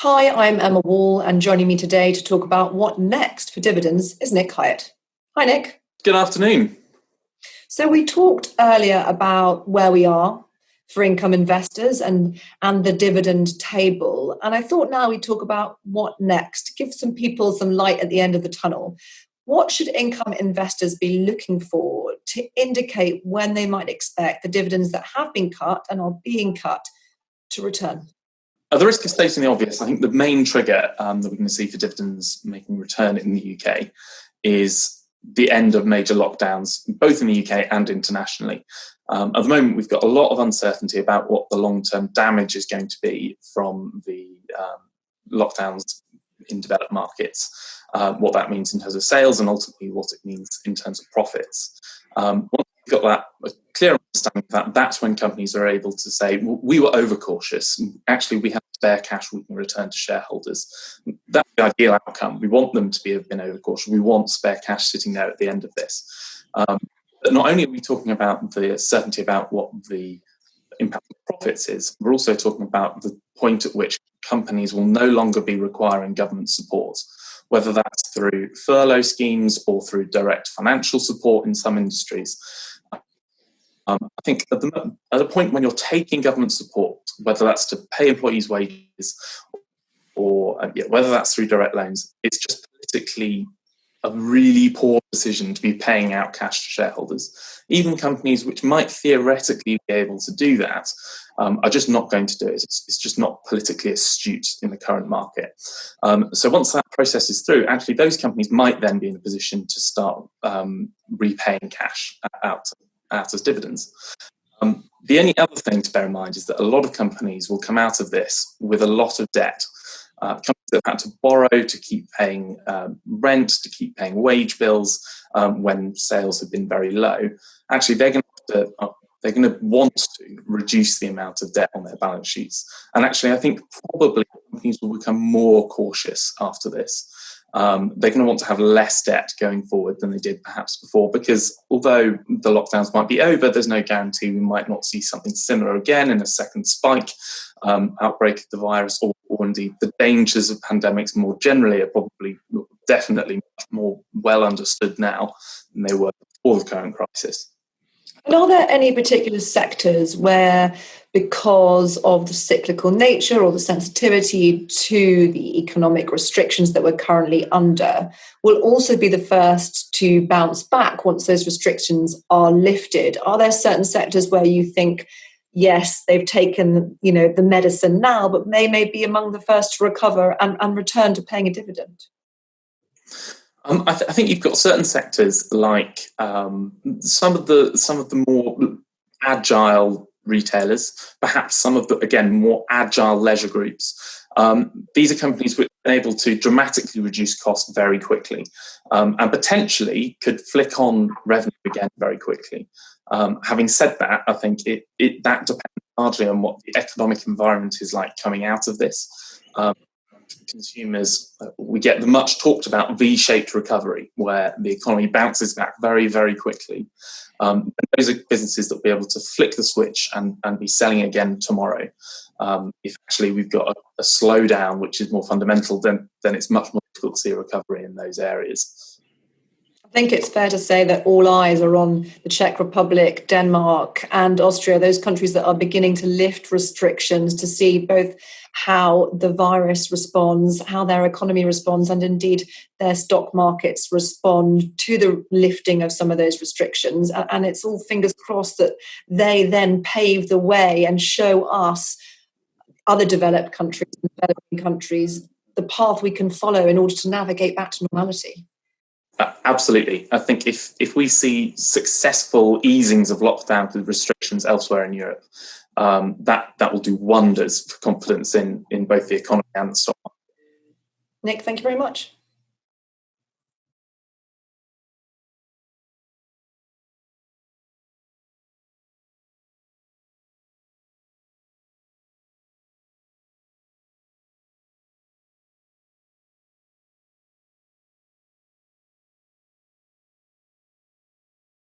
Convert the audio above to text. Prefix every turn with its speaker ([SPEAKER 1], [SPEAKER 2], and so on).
[SPEAKER 1] Hi, I'm Emma Wall, and joining me today to talk about what next for dividends is Nick Hyatt. Hi, Nick.
[SPEAKER 2] Good afternoon.
[SPEAKER 1] So we talked earlier about where we are for income investors and the dividend table, and I thought now we'd talk about what next, give some people some light at the end of the tunnel. What should income investors be looking for to indicate when they might expect the dividends that have been cut and are being cut to return?
[SPEAKER 2] At the risk of stating the obvious, I think the main trigger that we're going to see for dividends making return in the UK is the end of major lockdowns, both in the UK and internationally. At the moment, we've got a lot of uncertainty about what the long-term damage is going to be from the lockdowns in developed markets, what that means in terms of sales and ultimately what it means in terms of profits. Once we've got that clear understanding of that, that's when companies are able to say, we were overcautious. Actually, we have spare cash we can return to shareholders. That's the ideal outcome. We want them to have been overcautious. We want spare cash sitting there at the end of this. But not only are we talking about the certainty about what the impact of profits is, we're also talking about the point at which companies will no longer be requiring government support, whether that's through furlough schemes or through direct financial support in some industries. I think at the point when you're taking government support, whether that's to pay employees' wages or whether that's through direct loans, it's just politically a really poor decision to be paying out cash to shareholders. Even companies which might theoretically be able to do that are just not going to do it. It's just not politically astute in the current market. So once that process is through, actually those companies might then be in a position to start repaying cash out as dividends. The only other thing to bear in mind is that a lot of companies will come out of this with a lot of debt. Companies that have had to borrow to keep paying rent, to keep paying wage bills when sales have been very low. Actually, they're going to want to reduce the amount of debt on their balance sheets. And actually, I think probably companies will become more cautious after this. They're going to want to have less debt going forward than they did perhaps before, because although the lockdowns might be over, there's no guarantee we might not see something similar again in a second spike, outbreak of the virus, or indeed the dangers of pandemics more generally are probably definitely much more well understood now than they were before the current crisis.
[SPEAKER 1] And are there any particular sectors where, because of the cyclical nature or the sensitivity to the economic restrictions that we're currently under, will also be the first to bounce back once those restrictions are lifted? Are there certain sectors where you think, yes, they've taken, the medicine now, but they may be among the first to recover and return to paying a dividend?
[SPEAKER 2] I think you've got certain sectors like some of the more agile retailers, perhaps some of the, again, more agile leisure groups. These are companies which are able to dramatically reduce costs very quickly and potentially could flick on revenue again very quickly. Having said that, I think that depends largely on what the economic environment is like coming out of this. Consumers, we get the much talked about V-shaped recovery where the economy bounces back very, very quickly. And those are businesses that will be able to flick the switch and be selling again tomorrow. If actually we've got a slowdown which is more fundamental, then it's much more difficult to see a recovery in those areas.
[SPEAKER 1] I think it's fair to say that all eyes are on the Czech Republic, Denmark and Austria, those countries that are beginning to lift restrictions to see both how the virus responds, how their economy responds, and indeed their stock markets respond to the lifting of some of those restrictions. And it's all fingers crossed that they then pave the way and show us, other developed countries and developing countries, the path we can follow in order to navigate back to normality.
[SPEAKER 2] Absolutely. I think if we see successful easings of lockdown with restrictions elsewhere in Europe, that will do wonders for confidence in both the economy and the stock market.
[SPEAKER 1] Nick, thank you very much.